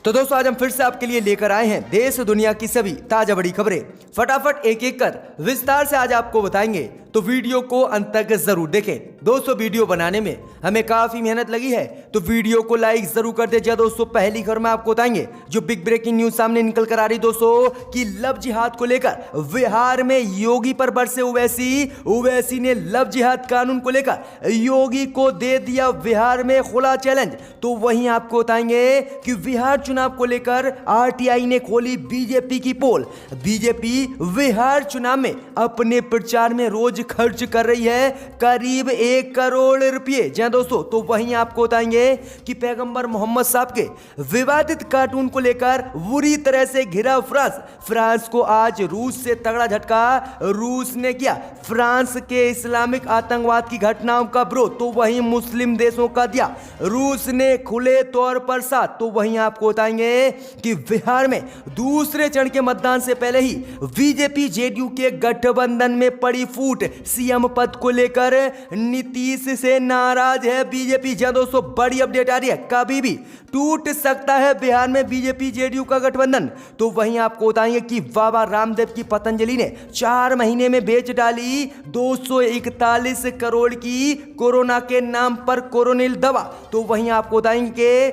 तो दोस्तों आज हम फिर से आपके लिए लेकर आए हैं देश दुनिया की सभी ताजा बड़ी खबरें। फटाफट एक एक कर विस्तार से आज आपको बताएंगे, तो वीडियो को अंत तक जरूर देखें। दोस्तों वीडियो बनाने में हमें काफी मेहनत लगी है, तो वीडियो को लाइक जरूर कर दे। दोस्तों पहली खबर में आपको बताएंगे जो बिग ब्रेकिंग न्यूज सामने निकल कर आ रही दोस्तों कि लव जिहाद को लेकर बिहार में योगी पर बरसे ओवैसी ने लव जिहाद कानून को लेकर योगी को दे दिया बिहार में खुला चैलेंज। तो वहीं आपको बताएंगे कि बिहार चुनाव को लेकर आरटीआई ने खोली बीजेपी की पोल। बीजेपी बिहार चुनाव में अपने प्रचार में रोज खर्च कर रही है करीब 1 करोड़ रुपए। जी दोस्तों, तो वहीं आपको बताएंगे कि पैगंबर मोहम्मद साहब के विवादित कार्टून को लेकर बुरी तरह से घिरा फ्रांस को आज रूस से तगड़ा झटका। रूस ने किया फ्रांस के इस्लामिक आतंकवाद की घटनाओं का विरोध, तो वहीं मुस्लिम देशों का दिया रूस ने खुले तौर पर साथ। तो वहीं आपको बताएंगे कि बिहार में दूसरे चरण के मतदान से पहले ही बीजेपी जेडीयू के गठबंधन में पड़ी फूट। सीएम पद को लेकर नीतीश से नाराज है बीजेपी। जहां दोस्तों बड़ी अपडेट आ रही है, कभी भी टूट सकता है बिहार में बीजेपी जेडीयू का गठबंधन। तो वहीं आपको बताएंगे कि बाबा रामदेव की पतंजलि ने 4 महीने में बेच डाली 241 करोड़ की कोरोना के नाम पर कोरोनिल दवा। तो वहीं आपको बताएंगे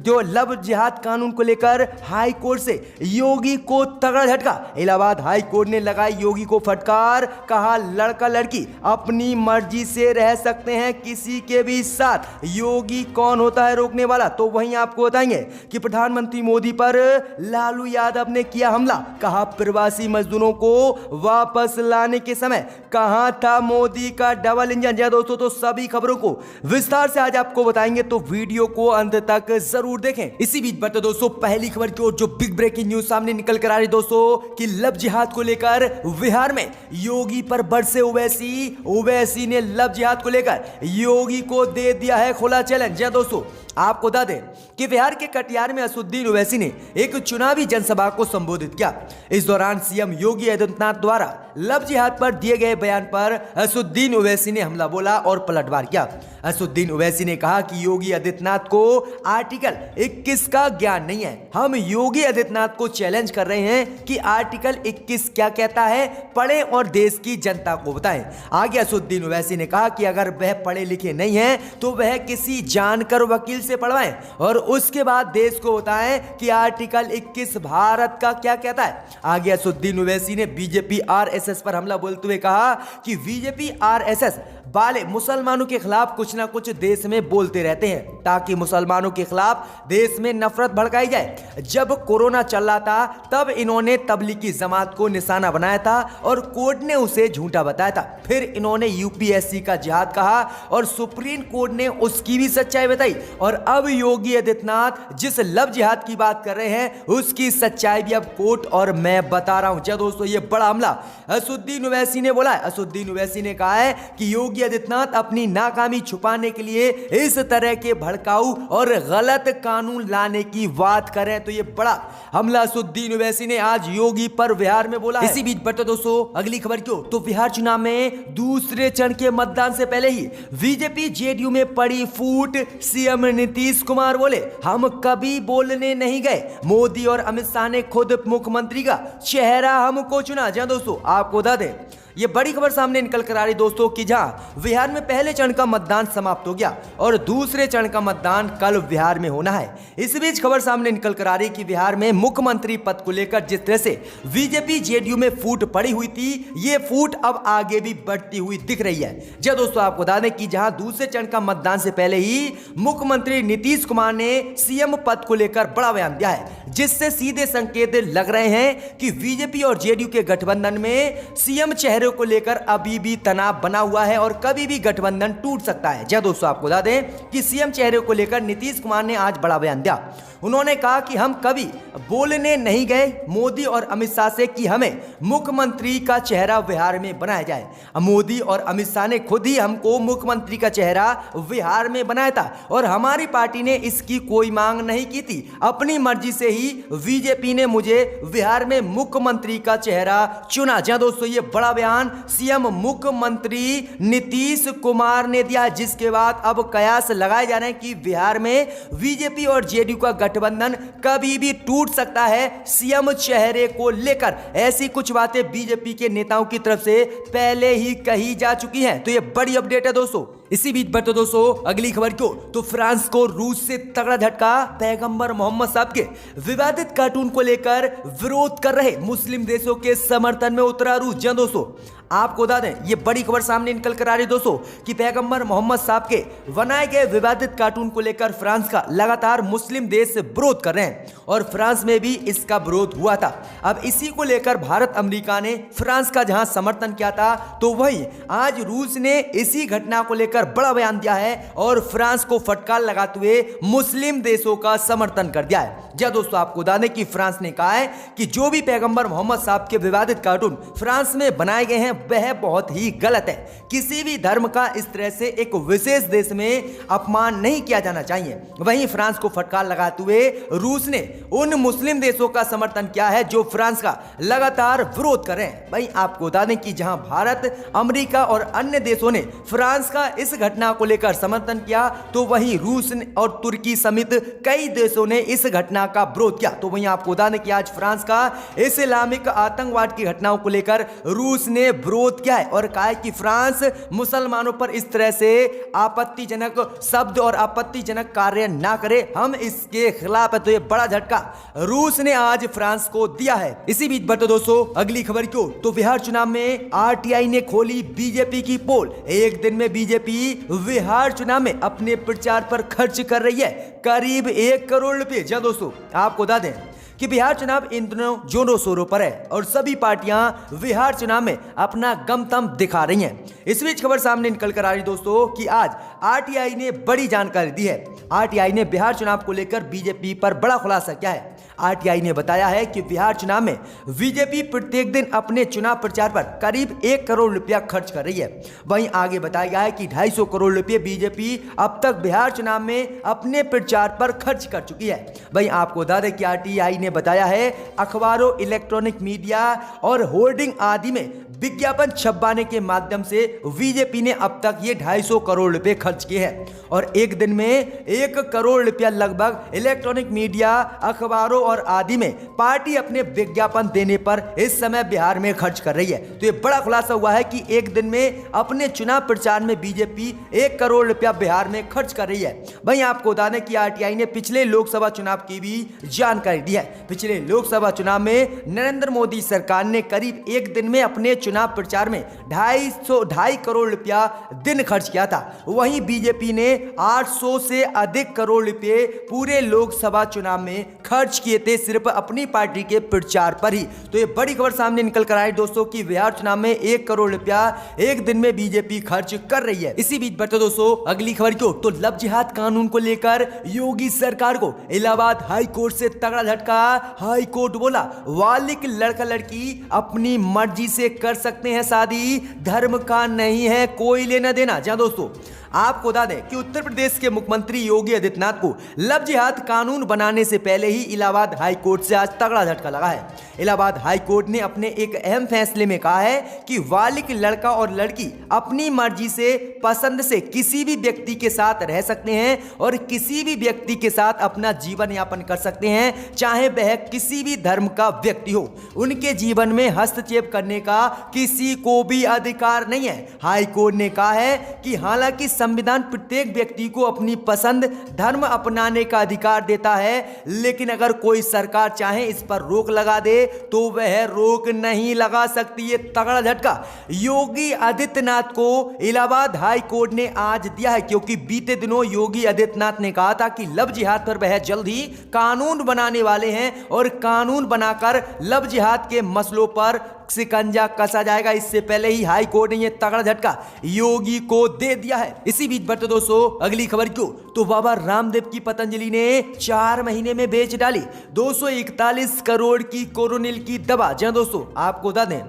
जो लव जिहाद कानून को लेकर हाई कोर्ट से योगी को तगड़ा झटका। इलाहाबाद हाई कोर्ट ने लगाई योगी को फटकार, कहा लड़का लड़की अपनी मर्जी से रह सकते हैं किसी के भी साथ, योगी कौन होता है रोकने वाला। तो वहीं आपको बताएंगे कि प्रधानमंत्री मोदी पर लालू यादव ने किया हमला, कहा प्रवासी मजदूरों को वापस लाने के समय कहां था मोदी का डबल इंजन। जी दोस्तों, तो सभी खबरों को विस्तार से आज आपको बताएंगे, तो वीडियो को अंत तक जरूर देखें। इसी बीच बढ़ते दोस्तों पहली खबर की ओर, जो बिग ब्रेकिंग न्यूज सामने निकल कर आ रही दोस्तों कि लव जिहाद को लेकर बिहार में योगी पर बरसे ओवैसी ने लव जिहाद को लेकर योगी को दे दिया है खुला चैलेंज। जी दोस्तों, आपको बता दें कि बिहार के कटिहार में असदुद्दीन ओवैसी ने एक चुनावी जनसभा को संबोधित किया। इस दौरान सीएम योगी आदित्यनाथ द्वारा लव जिहाद पर दिए गए बयान पर असदुद्दीन ओवैसी ने हमला बोला और पलटवार किया। असदुद्दीन ओवैसी ने कहा कि योगी आदित्यनाथ को आर्टिकल 21 का ज्ञान नहीं है। हम योगी आदित्यनाथ को चैलेंज कर रहे हैं कि आर्टिकल 21 क्या कहता है, पढ़ें और देश की जनता को बताएं। आगे असदुद्दीन ओवैसी ने कहा कि अगर वह पढ़े लिखे नहीं है तो वह किसी जानकर वकील से पढ़वाएं और उसके बाद देश को बताएं कि आर्टिकल 21 भारत का क्या कहता है। आगे असदुद्दीन ओवैसी ने बीजेपी आरएसएस पर हमला बोलते हुए कहा कि बीजेपी आरएसएस वाले मुसलमानों के खिलाफ कुछ ना कुछ देश में बोलते रहते हैं ताकि मुसलमानों के खिलाफ देश में नफरत भड़काई जाए। जब कोरोना चल रहा था तब इन्होंने तबलीगी जमात को निशाना बनाया था और कोर्ट ने उसे झूठा बताया था। फिर इन्होंने यूपीएससी का जिहाद कहा और सुप्रीम कोर्ट ने उसकी भी सच्चाई बताई। और अब योगी आदित्यनाथ जिस लव जिहाद की बात कर रहे हैं उसकी सच्चाई भी अब कोर्ट और मैं बता रहा हूं। जब दोस्तों ये बड़ा हमला असदुद्दीन ओवैसी ने बोला। असदुद्दीन ओवैसी ने कहा है कि योगी आदित्यनाथ अपनी नाकामी छुपाने के लिए इस तरह के भड़काऊ और गलत कानून लाने की बात करें, तो ये बड़ा हमला असदुद्दीन ओवैसी ने आज योगी पर बिहार में बोला है। इसी बीच बढ़ते दोस्तों अगली खबर क्यों, तो बिहार चुनाव में दूसरे चरण के मतदान से पहले ही बीजेपी जेडीयू में पड़ी फूट। सीएम नीतीश कुमार बोले हम कभी बोलने नहीं गए, मोदी और अमित शाह ने खुद मुख्यमंत्री का चेहरा हमको चुना। जहां दोस्तों आपको बता दें ये बड़ी खबर सामने निकल कर आ रही दोस्तों कि जहां बिहार में पहले चरण का मतदान समाप्त हो गया और दूसरे चरण का मतदान कल बिहार में होना है। इस बीच खबर सामने निकल कर आ रही कि बिहार में मुख्यमंत्री पद को लेकर जिस तरह से बीजेपी जेडीयू में फूट पड़ी हुई थी, ये फूट अब आगे भी बढ़ती हुई दिख रही है। जब दोस्तों आपको बता दें कि जहां दूसरे चरण का मतदान से पहले ही मुख्यमंत्री नीतीश कुमार ने सीएम पद को लेकर बड़ा बयान दिया है, जिससे सीधे संकेत लग रहे हैं कि बीजेपी और जेडीयू के गठबंधन में सीएम चेहरे को लेकर अभी भी तनाव बना हुआ है और कभी भी गठबंधन टूट सकता है। जय दोस्तों आपको बता दें कि सीएम चेहरे को लेकर नीतीश कुमार ने आज बड़ा बयान दिया। उन्होंने कहा कि हम कभी बोलने नहीं गए मोदी और अमित शाह से कि हमें मुख्यमंत्री का चेहरा बिहार में बनाया जाए। मोदी और अमित शाह ने खुद ही हमको मुख्यमंत्री का चेहरा बिहार में बनाया था और हमारी पार्टी ने इसकी कोई मांग नहीं की थी। अपनी मर्जी से ही ही बीजेपी ने मुझे बिहार में मुख्यमंत्री का चेहरा चुना। जी दोस्तों, ये बड़ा बयान सीएम मुख्यमंत्री नीतीश कुमार ने दिया, जिसके बाद अब कयास लगाए जा रहे हैं कि बिहार में बीजेपी और जेडीयू का गठबंधन कभी भी टूट सकता है सीएम चेहरे को लेकर। ऐसी कुछ बातें बीजेपी के नेताओं की तरफ से पहले ही कही जा चुकी हैं। तो ये बड़ी अपडेट है दोस्तों। इसी बीच बढ़ते दोस्तों अगली खबर को, तो फ्रांस को रूस से तगड़ा झटका। पैगंबर मोहम्मद साहब के विवादित कार्टून को लेकर विरोध कर रहे मुस्लिम देशों के समर्थन में उतरा रूस। जी दोस्तों, आपको बता दें, ये बड़ी खबर सामने निकल कर आ रही है दोस्तों कि पैगंबर मोहम्मद साहब के बनाए गए विवादित कार्टून को लेकर फ्रांस का लगातार मुस्लिम देश विरोध कर रहे हैं और फ्रांस में भी इसका विरोध हुआ था। अब इसी को लेकर भारत अमेरिका ने फ्रांस का जहां समर्थन किया था, तो वहीं आज रूस ने इसी घटना को लेकर बड़ा बयान दिया है और फ्रांस को फटकार लगाते हुए मुस्लिम देशों का समर्थन कर दिया है। जी दोस्तों, आपको बता दें कि फ्रांस ने कहा है कि जो भी पैगंबर मोहम्मद साहब के विवादित कार्टून फ्रांस में बनाए गए हैं वह बहुत ही गलत है। किसी भी धर्म का इस तरह से एक विशेष देश में अपमान नहीं किया जाना चाहिए। वहीं फ्रांस को फटकार लगाते हुए रूस ने उन मुस्लिम देशों का समर्थन किया है जो फ्रांस का लगातार विरोध कर रहे हैं। वहीं आपको बता दें कि जहां भारत, अमेरिका और अन्य देशों ने फ्रांस का इस घटना को लेकर समर्थन किया, तो वहीं रूस और तुर्की समेत कई देशों ने इस घटना का विरोध किया। तो वहीं आपको बता दें कि आज फ्रांस का इस्लामिक आतंकवाद की घटनाओं को लेकर रूस ने विरोध किया है और कहा है कि फ्रांस मुसलमानों पर इस तरह से आपत्तिजनक शब्द और आपत्तिजनक कार्य ना करे, हम इसके खिलाफ है। तो ये बड़ा झटका रूस ने आज फ्रांस को दिया है। इसी बीच बढ़ते दोस्तों अगली खबर की ओर, तो बिहार चुनाव में आरटीआई ने खोली बीजेपी की पोल। एक दिन में बीजेपी बिहार चुनाव में अपने प्रचार पर खर्च कर रही है करीब 1 करोड़ रुपए। जी दोस्तों, आपको बता दें कि बिहार चुनाव इन दिनों जोरों शोरों पर है और सभी पार्टियां बिहार चुनाव में अपना गमतम दिखा रही हैं। इस बीच खबर सामने निकल कर आ रही दोस्तों कि आज आरटीआई ने बड़ी जानकारी दी है। आरटीआई ने बिहार चुनाव को लेकर बीजेपी पर बड़ा खुलासा किया है। आरटीआई ने बताया है कि बिहार चुनाव में बीजेपी प्रत्येक दिन अपने चुनाव प्रचार पर करीब 1 करोड़ रुपया खर्च कर रही है। वहीं आगे बताया गया है कि 250 करोड़ रुपये बीजेपी अब तक बिहार चुनाव में अपने प्रचार पर खर्च कर चुकी है। वहीं आपको बता दें कि आरटीआई ने बताया है अखबारों, इलेक्ट्रॉनिक मीडिया और होर्डिंग आदि में विज्ञापन छपवाने के माध्यम से बीजेपी ने अब तक ये 250 करोड़ रुपए खर्च किए हैं और एक दिन में 1 करोड़ रुपया लगभग इलेक्ट्रॉनिक मीडिया, अखबारों और आदि में पार्टी अपने विज्ञापन देने पर इस समय बिहार में खर्च कर रही है। तो ये बड़ा खुलासा हुआ है कि एक दिन में अपने चुनाव प्रचार में बीजेपी 1 करोड़ रुपया बिहार में खर्च कर रही है। वहीं आपको बता दें कि आरटीआई ने पिछले लोकसभा चुनाव की भी जानकारी दी है। पिछले लोकसभा चुनाव में नरेंद्र मोदी सरकार ने करीब एक दिन में अपने चुनाव प्रचार में 2.5 करोड़ रुपया दिन खर्च किया था। वहीं बीजेपी ने 800 से अधिक करोड़ रुपए पूरे लोकसभा चुनाव में खर्च किए थे सिर्फ अपनी पार्टी के प्रचार पर ही। तो ये बड़ी खबर सामने निकल कर आई दोस्तों कि बिहार चुनाव में 1 करोड़ रुपया एक दिन में बीजेपी खर्च कर रही है। इसी बीच बढ़ते दोस्तों अगली खबर को, तो लव जिहाद कानून को लेकर योगी सरकार को इलाहाबाद हाई कोर्ट से तगड़ा झटका। हाई कोर्ट बोला बालिग लड़का लड़की अपनी मर्जी से कर सकते हैं शादी, धर्म का नहीं है कोई लेना देना। जहां दोस्तों आपको बता दें कि उत्तर प्रदेश के मुख्यमंत्री योगी आदित्यनाथ को लव जिहाद कानून बनाने से पहले ही इलाहाबाद हाई कोर्ट से आज तगड़ा झटका लगा है। इलाहाबाद हाई कोर्ट ने अपने एक अहम फैसले में कहा है कि बालिग लड़का और लड़की अपनी मर्जी से, पसंद से किसी भी व्यक्ति के साथ रह सकते हैं और किसी भी व्यक्ति के साथ अपना जीवन यापन कर सकते हैं, चाहे वह किसी भी धर्म का व्यक्ति हो। उनके जीवन में हस्तक्षेप करने का किसी को भी अधिकार नहीं है। हाई कोर्ट ने कहा है कि हालांकि संविधान प्रत्येक व्यक्ति को अपनी पसंद धर्म अपनाने का अधिकार देता है, लेकिन अगर कोई सरकार चाहे इस पर रोक लगा दे तो वह रोक नहीं लगा सकती। ये तगड़ा झटका योगी आदित्यनाथ को इलाहाबाद हाई कोर्ट ने आज दिया है, क्योंकि बीते दिनों योगी आदित्यनाथ ने कहा था कि लव जिहाद पर वह जल्द ही कानून बनाने वाले हैं और कानून बनाकर लव जिहाद के मसलों पर शिकंजा कसा जाएगा। इससे पहले ही हाई कोर्ट ने यह तगड़ा झटका योगी को दे दिया है। इसी बीच बढ़ते दोस्तों अगली खबर क्यों, तो बाबा रामदेव की पतंजलि ने 4 महीने में बेच डाली 241 करोड़ की कोरोनिल की दवा। जी दोस्तों, आपको बता दें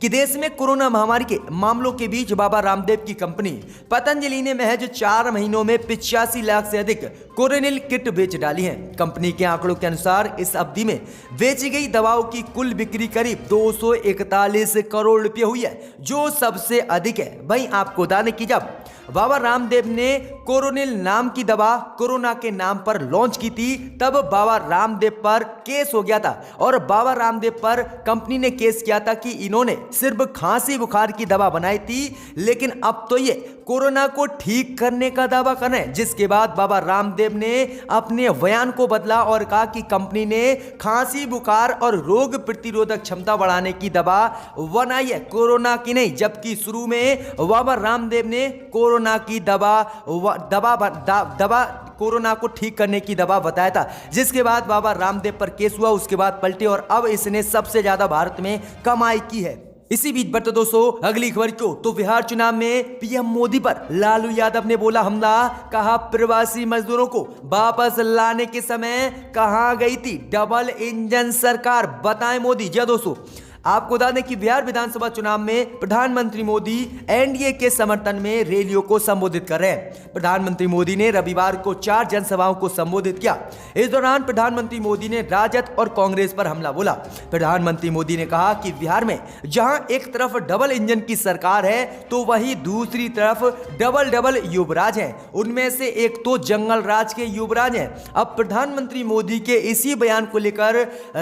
कि देश में कोरोना महामारी के मामलों के बीच बाबा रामदेव की कंपनी पतंजलि ने महज 4 महीनों में 85 लाख से अधिक कोरोनिल किट बेच डाली है। कंपनी के आंकड़ों के अनुसार इस अवधि में बेची गई दवाओं की कुल बिक्री करीब 241 करोड़ रुपए हुई है, जो सबसे अधिक है। वहीं आपको बता दें कि जब बाबा रामदेव ने कोरोनिल नाम की दवा कोरोना के नाम पर लॉन्च की थी, तब बाबा रामदेव पर केस हो गया था और बाबा रामदेव पर कंपनी ने केस किया था कि इन्होंने सिर्फ खांसी बुखार की दवा बनाई थी, लेकिन अब तो ये कोरोना को ठीक करने का दावा कर रहे हैं। जिसके बाद बाबा रामदेव ने अपने बयान को बदला और कहा कि कंपनी ने खांसी बुखार और रोग प्रतिरोधक क्षमता बढ़ाने की दवा बनाई है, कोरोना की नहीं। जबकि शुरू में बाबा रामदेव ने कोरोना की दवा कोरोना को ठीक करने की दवा बताया था। जिसके बाद बाबा रामदेव पर केस हुआ, उसके बाद पलटे और अब इसने सबसे ज्यादा भारत में कमाई की है। इसी बीच बढ़ते दोस्तों अगली खबर को, तो बिहार चुनाव में पीएम मोदी पर लालू यादव ने बोला हमला, कहा प्रवासी मजदूरों को वापस लाने के समय कहां गई थी डबल इंजन सरकार, बताएं मोदी। जी दोस्तों, आपको बता दें कि बिहार विधानसभा चुनाव में प्रधानमंत्री मोदी एनडीए के समर्थन में रैलियों को संबोधित कर रहे हैं। प्रधानमंत्री मोदी ने रविवार को 4 जनसभाओं को संबोधित किया। इस दौरान प्रधानमंत्री मोदी ने राजद और कांग्रेस पर हमला बोला। प्रधानमंत्री मोदी ने कहा कि बिहार में जहां एक तरफ डबल इंजन की सरकार है, तो वहीं दूसरी तरफ डबल युवराज है। उनमें से एक तो जंगल राज के युवराज हैं। अब प्रधानमंत्री मोदी के इसी बयान को लेकर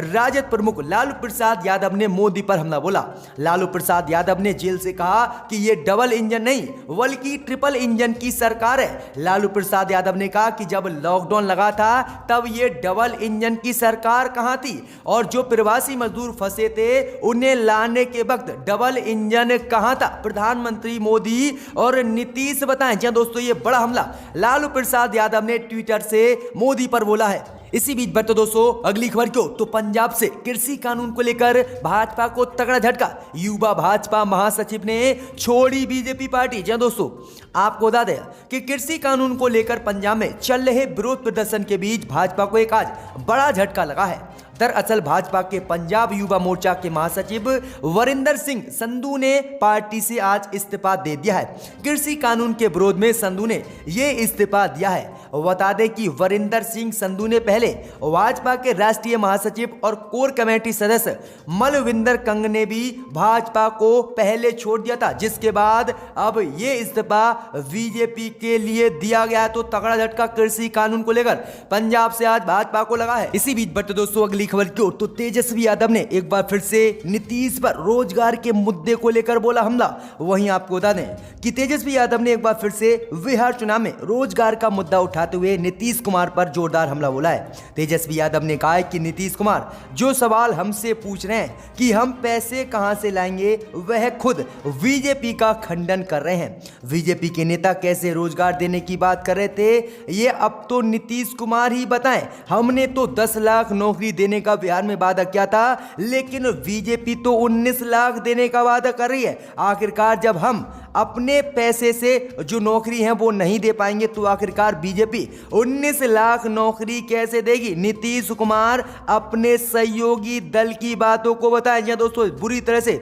राजद प्रमुख लालू प्रसाद यादव ने मोदी पर हमला बोला। लालू प्रसाद यादव ने जेल से कहा कि यह डबल इंजन नहीं बल्कि ट्रिपल इंजन की सरकार है। लालू प्रसाद यादव ने कहा कि जब लॉकडाउन लगा था तब यह डबल इंजन की सरकार कहां थी, और जो प्रवासी मजदूर फंसे थे उन्हें लाने के वक्त डबल इंजन कहां था। प्रधानमंत्री मोदी और नीतीश बताएं। जी दोस्तों, यह बड़ा हमला लालू प्रसाद यादव ने ट्विटर से मोदी पर बोला है। इसी बीच बढ़ते दोस्तों अगली खबर क्यों, तो पंजाब से कृषि कानून को लेकर भाजपा को तगड़ा झटका। युवा भाजपा महासचिव ने छोड़ी बीजेपी पार्टी। जी दोस्तों, आपको बता दें कि कृषि कानून को लेकर पंजाब में चल रहे विरोध प्रदर्शन के बीच भाजपा को एक आज बड़ा झटका लगा है। दरअसल भाजपा के पंजाब युवा मोर्चा के महासचिव वरिंदर सिंह संधू ने पार्टी से आज इस्तीफा दे दिया है। कृषि कानून के विरोध में संधू ने यह इस्तीफा दिया है। बता दें कि वरिंदर सिंह संधू ने पहले भाजपा के राष्ट्रीय महासचिव और कोर कमेटी सदस्य मलविंदर कंग ने भी भाजपा को पहले छोड़ दिया था, जिसके बाद अब ये इस्तीफा बीजेपी के लिए दिया गया। तो तगड़ा झटका कृषि कानून को लेकर पंजाब से आज भाजपा को लगा है। इसी बीच बढ़ते दोस्तों अगली खबर की ओर, तो तेजस्वी यादव ने एक बार फिर से नीतीश पर रोजगार के मुद्दे को लेकर बोला हमला। वहीं आपको बता दें कि तेजस्वी यादव ने एक बार फिर से बिहार चुनाव में रोजगार का मुद्दा उठाते हुए नीतीश कुमार पर जोरदार हमला बोला है। तेजस्वी यादव ने कहा है कि नीतीश कुमार जो सवाल हमसे पूछ रहे हैं कि हम पैसे कहां से लाएंगे, वह खुद बीजेपी का खंडन कर रहे हैं। बीजेपी के नेता कैसे रोजगार देने की बात कर रहे थे, ये अब तो नीतीश कुमार ही बताएं। हमने तो 10 लाख नौकरी देने का बिहार में वादा किया था, लेकिन बीजेपी तो 19 लाख देने का वादा कर रही है। आखिरकार जब हम अपने पैसे से जो नौकरी है वो नहीं दे पाएंगे, तो आखिरकार बीजेपी 19 लाख नौकरी कैसे देगी। नीतीश कुमार अपने सहयोगी दल की बातों को बताएं। दोस्तों, बुरी तरह से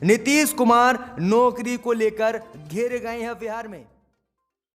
नीतीश कुमार नौकरी को लेकर घेरे गए हैं बिहार में।